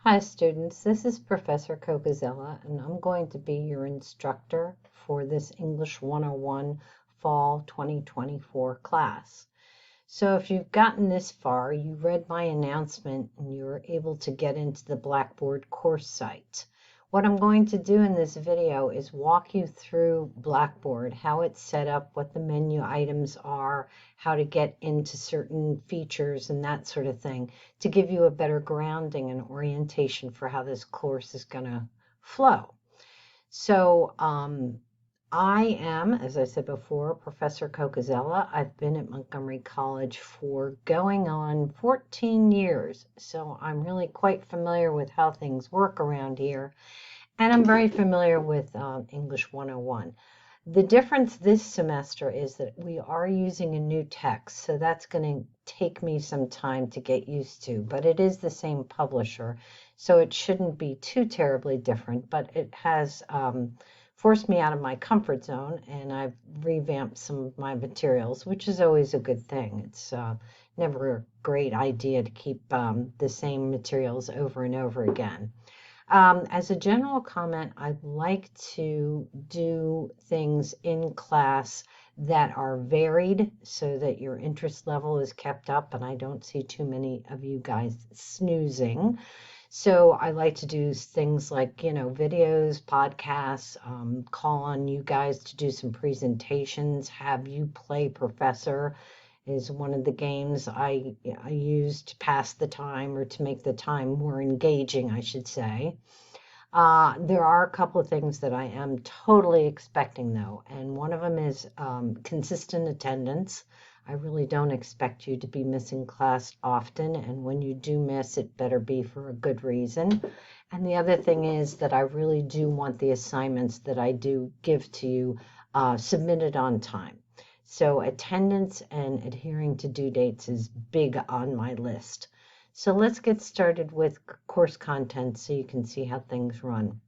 Hi students, this is Professor Cocazella and I'm going to be your instructor for this English 101 Fall 2024 class. So if you've gotten this far, you read my announcement and you were able to get into the Blackboard course site. What I'm going to do in this video is walk you through Blackboard, how it's set up, what the menu items are, how to get into certain features and that sort of thing to give you a better grounding and orientation for how this course is going to flow. So I am, as I said before, Professor Cocazella. I've been at Montgomery College for going on 14 years, so I'm really quite familiar with how things work around here, and I'm very familiar with English 101. The difference this semester is that we are using a new text, so that's going to take me some time to get used to, but it is the same publisher, so it shouldn't be too terribly different, but it has forced me out of my comfort zone, and I've revamped some of my materials, which is always a good thing. It's never a great idea to keep the same materials over and over again. As a general comment, I'd like to do things in class that are varied so that your interest level is kept up, and I don't see too many of you guys snoozing. So I like to do things like, videos, podcasts, call on you guys to do some presentations, have you play professor is one of the games I use to pass the time or to make the time more engaging, I should say. There are a couple of things that I am totally expecting, though, and one of them is consistent attendance. I really don't expect you to be missing class often, and when you do miss, it better be for a good reason. And the other thing is that I really do want the assignments that I do give to you submitted on time. So attendance and adhering to due dates is big on my list. So let's get started with course content so you can see how things run.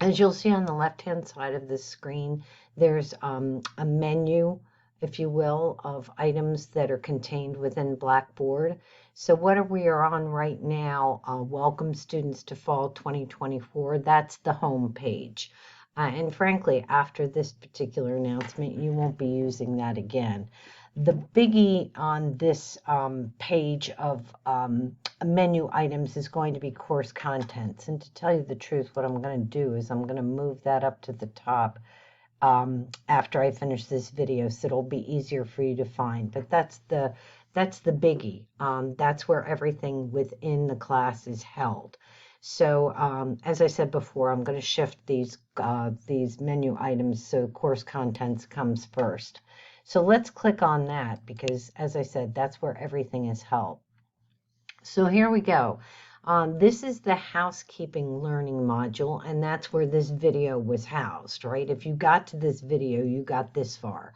As you'll see on the left-hand side of this screen, there's a menu, if you will, of items that are contained within Blackboard. So what we are on right now, welcome students to Fall 2024, that's the home page. And frankly, after this particular announcement, you won't be using that again. The biggie on this page of menu items is going to be course contents. And to tell you the truth, what I'm going to do is I'm going to move that up to the top after I finish this video, so it'll be easier for you to find. But that's the biggie. That's where everything within the class is held. So as I said before, I'm going to shift these menu items so course contents comes first. So let's click on that because, as I said, that's where everything is held. So here we go. This is the housekeeping learning module, and that's where this video was housed, right? If you got to this video, you got this far.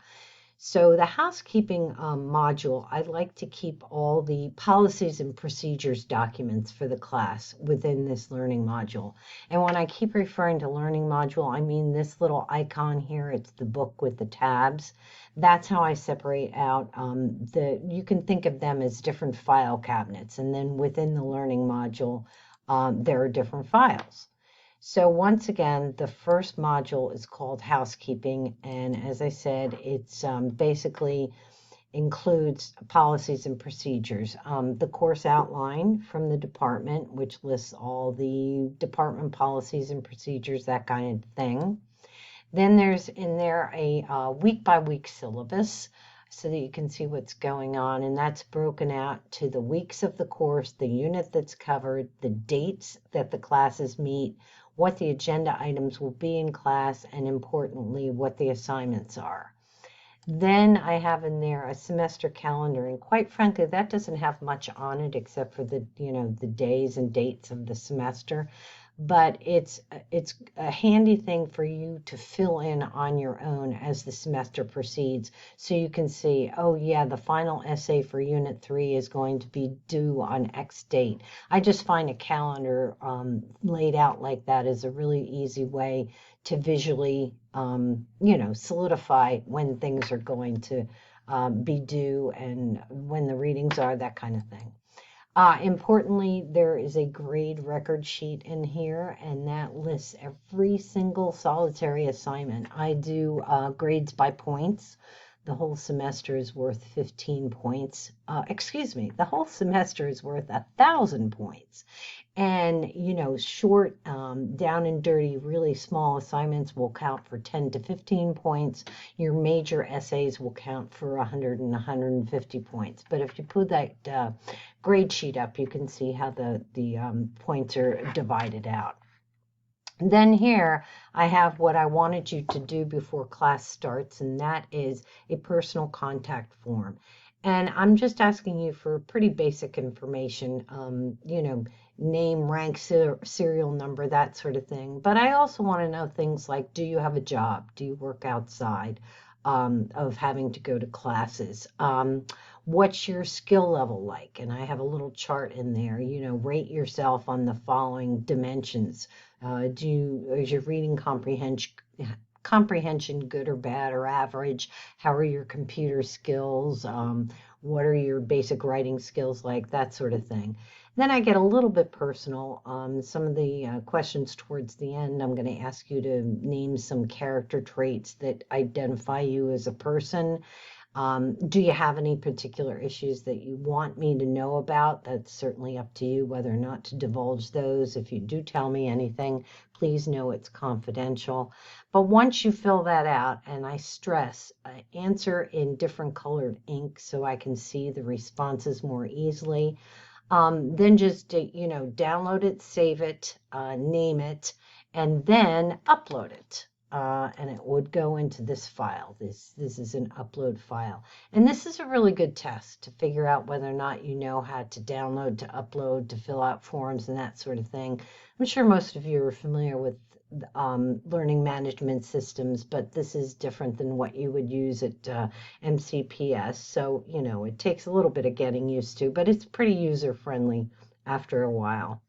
So the housekeeping module, I'd like to keep all the policies and procedures documents for the class within this learning module. And when I keep referring to learning module, I mean this little icon here. It's the book with the tabs. That's how I separate out you can think of them as different file cabinets. And then within the learning module, there are different files. So once again, the first module is called housekeeping, and as I said, it's basically includes policies and procedures. The course outline from the department, which lists all the department policies and procedures, that kind of thing. Then there's in there a week-by-week syllabus so that you can see what's going on, and that's broken out to the weeks of the course, the unit that's covered, the dates that the classes meet, what the agenda items will be in class, and importantly, what the assignments are. Then I have in there a semester calendar, and quite frankly, that doesn't have much on it except for the days and dates of the semester. But it's a handy thing for you to fill in on your own as the semester proceeds, so you can see, oh yeah, the final essay for Unit 3 is going to be due on X date. I just find a calendar laid out like that is a really easy way to visually, solidify when things are going to be due and when the readings are, that kind of thing. Importantly, there is a grade record sheet in here, and that lists every single solitary assignment. I do grades by points. The whole semester is worth 15 points. Excuse me, the whole semester is worth 1,000 points. And, you know, short, down and dirty, really small assignments will count for 10 to 15 points. Your major essays will count for 100 and 150 points. But if you put that grade sheet up, you can see how the points are divided out. And then here I have what I wanted you to do before class starts, and that is a personal contact form. And I'm just asking you for pretty basic information, you know, name, rank, serial number, that sort of thing. But I also want to know things like, do you have a job? Do you work outside of having to go to classes? What's your skill level like? And I have a little chart in there, you know, rate yourself on the following dimensions. Is your reading comprehension good or bad or average? How are your computer skills? What are your basic writing skills like? That sort of thing. Then I get a little bit personal. Some of the questions towards the end, I'm going to ask you to name some character traits that identify you as a person. Do you have any particular issues that you want me to know about? That's certainly up to you whether or not to divulge those. If you do tell me anything, please know it's confidential. But once you fill that out, and I stress, answer in different colored ink so I can see the responses more easily. Then just, you know, download it, save it, name it, and then upload it. And it would go into this file. This is an upload file. And this is a really good test to figure out whether or not you know how to download, to upload, to fill out forms and that sort of thing. I'm sure most of you are familiar with learning management systems, but this is different than what you would use at MCPS. So, you know, it takes a little bit of getting used to, but it's pretty user-friendly after a while.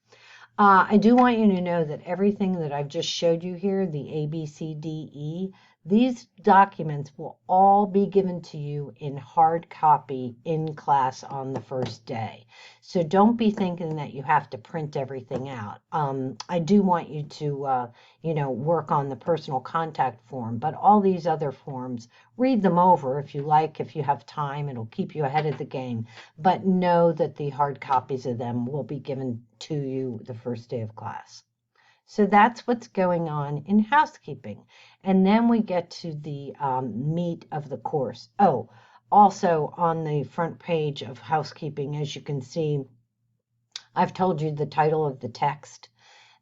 I do want you to know that everything that I've just showed you here, the A, B, C, D, E, these documents will all be given to you in hard copy in class on the first day. So don't be thinking that you have to print everything out. I do want you to, you know, work on the personal contact form, but all these other forms, read them over if you like, if you have time. It'll keep you ahead of the game. But know that the hard copies of them will be given to you the first day of class. So that's what's going on in housekeeping. And then we get to the meat of the course. Oh, also on the front page of housekeeping, as you can see, I've told you the title of the text.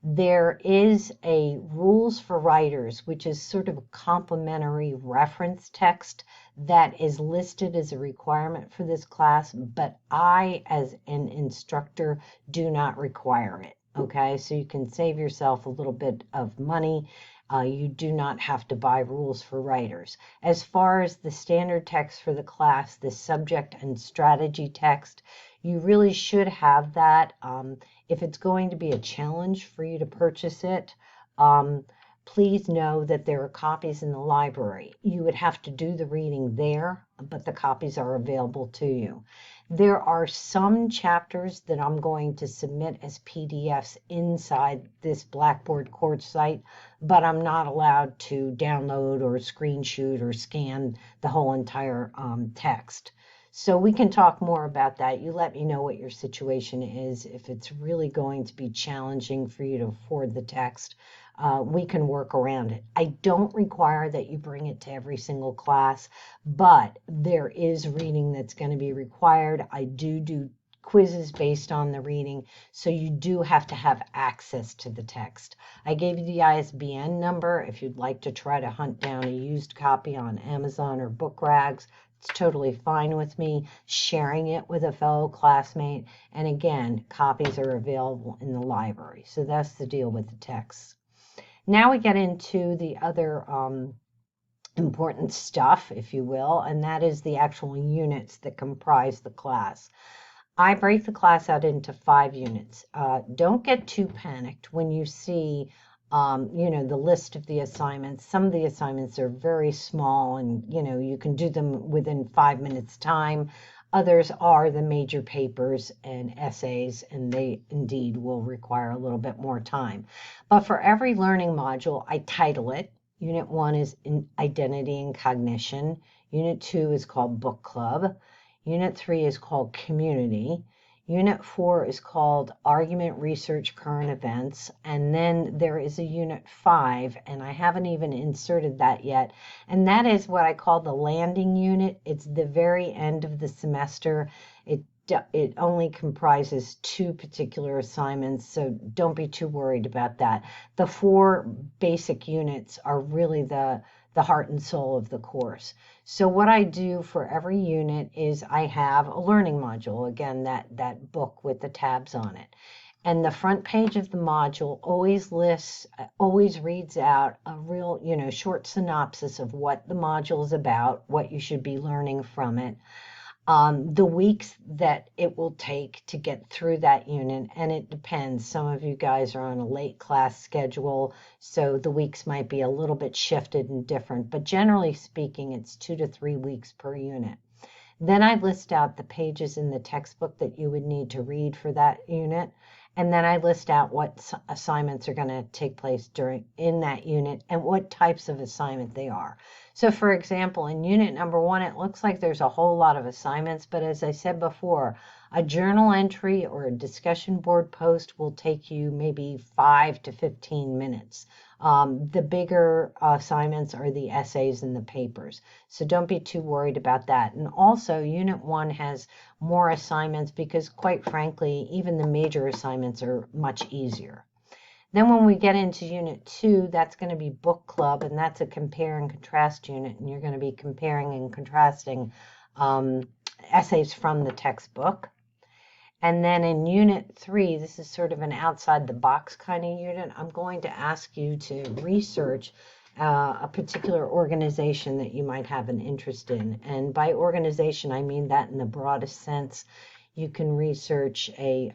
There is a rules for writers, which is sort of a complementary reference text that is listed as a requirement for this class, but I, as an instructor, do not require it. Okay, so you can save yourself a little bit of money. You do not have to buy rules for writers. As far as the standard text for the class, the subject and strategy text, you really should have that. If it's going to be a challenge for you to purchase it, please know that there are copies in the library. You would have to do the reading there, but the copies are available to you. There are some chapters that I'm going to submit as PDFs inside this Blackboard course site, but I'm not allowed to download or screenshot or scan the whole entire text. So we can talk more about that. You let me know what your situation is. If it's really going to be challenging for you to afford the text, we can work around it. I don't require that you bring it to every single class, but there is reading that's going to be required. I do quizzes based on the reading, so you do have to have access to the text. I gave you the ISBN number if you'd like to try to hunt down a used copy on Amazon or Book Rags. It's totally fine with me sharing it with a fellow classmate. And again, copies are available in the library. So that's the deal with the texts. Now we get into the other important stuff, if you will, and that is the actual units that comprise the class. I break the class out into 5 units. Don't get too panicked when you see you know, the list of the assignments. Some of the assignments are very small and, you know, you can do them within 5 minutes time. Others are the major papers and essays, and they indeed will require a little bit more time. But for every learning module, I title it. Unit 1 is in Identity and Cognition. Unit 2 is called Book Club. Unit 3 is called Community. Unit 4 is called Argument, Research, Current Events. And then there is a Unit 5, and I haven't even inserted that yet. And that is what I call the landing unit. It's the very end of the semester. It only comprises 2 particular assignments, so don't be too worried about that. The 4 basic units are really the heart and soul of the course. So what I do for every unit is I have a learning module, again, that book with the tabs on it. And the front page of the module always reads out a real, short synopsis of what the module is about, what you should be learning from it, the weeks that it will take to get through that unit, and it depends. Some of you guys are on a late class schedule, so the weeks might be a little bit shifted and different, but generally speaking, it's 2 to 3 weeks per unit. Then I list out the pages in the textbook that you would need to read for that unit, and then I list out what assignments are going to take place in that unit and what types of assignment they are. So for example, in unit number 1, it looks like there's a whole lot of assignments, but as I said before, a journal entry or a discussion board post will take you maybe 5 to 15 minutes. The bigger assignments are the essays and the papers. So don't be too worried about that. And also, Unit 1 has more assignments because, quite frankly, even the major assignments are much easier. Then when we get into Unit 2, that's going to be Book Club, and that's a compare and contrast unit, and you're going to be comparing and contrasting essays from the textbook. And then in Unit 3, this is sort of an outside-the-box kind of unit. I'm going to ask you to research a particular organization that you might have an interest in. And by organization, I mean that in the broadest sense. You can research a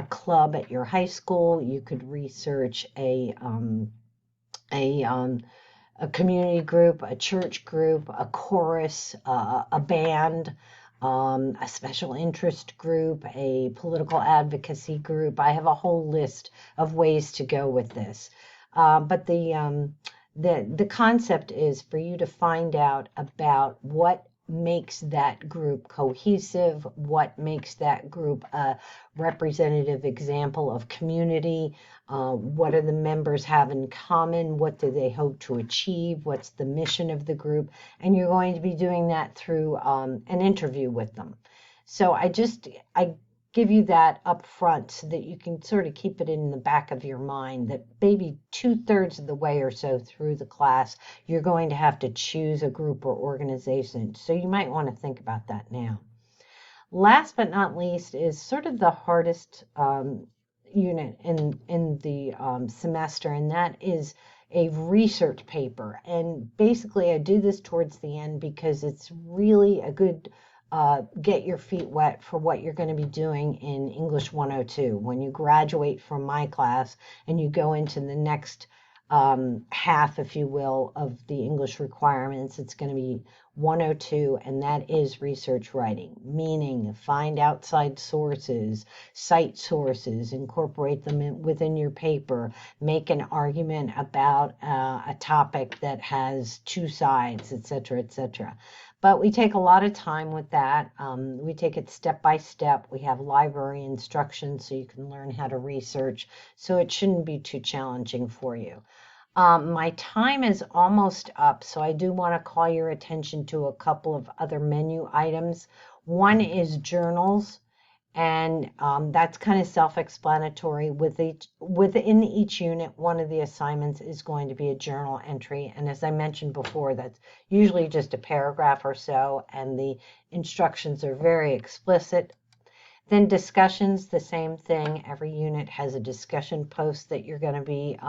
club at your high school. You could research a community group, a church group, a chorus, a band, a special interest group, a political advocacy group. I have a whole list of ways to go with this. But the concept is for you to find out about what makes that group cohesive, what makes that group a representative example of community, what do the members have in common, what do they hope to achieve, what's the mission of the group, and you're going to be doing that through an interview with them. So I give you that up front so that you can sort of keep it in the back of your mind that maybe 2/3 of the way or so through the class, you're going to have to choose a group or organization. So you might want to think about that now. Last but not least is sort of the hardest unit in the semester, and that is a research paper. And basically I do this towards the end because it's really a good get your feet wet for what you're going to be doing in English 102. When you graduate from my class and you go into the next half, if you will, of the English requirements, it's going to be 102, and that is research writing, meaning find outside sources, cite sources, incorporate them within your paper, make an argument about a topic that has 2 sides, etc., etc. But we take a lot of time with that. We take it step by step. We have library instructions so you can learn how to research. So it shouldn't be too challenging for you. My time is almost up, so I do want to call your attention to a couple of other menu items. One is journals, and that's kind of self-explanatory. Within each unit, one of the assignments is going to be a journal entry, and as I mentioned before, that's usually just a paragraph or so, and the instructions are very explicit. Then discussions, the same thing. Every unit has a discussion post that you're going to be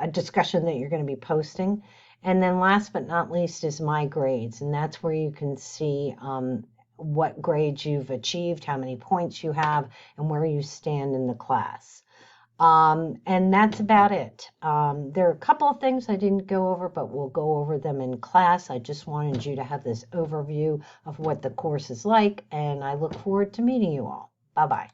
a discussion that you're going to be posting. And then last but not least is my grades, and that's where you can see what grades you've achieved, how many points you have, and where you stand in the class. And that's about it. There are a couple of things I didn't go over, but we'll go over them in class. I just wanted you to have this overview of what the course is like, and I look forward to meeting you all. Bye-bye.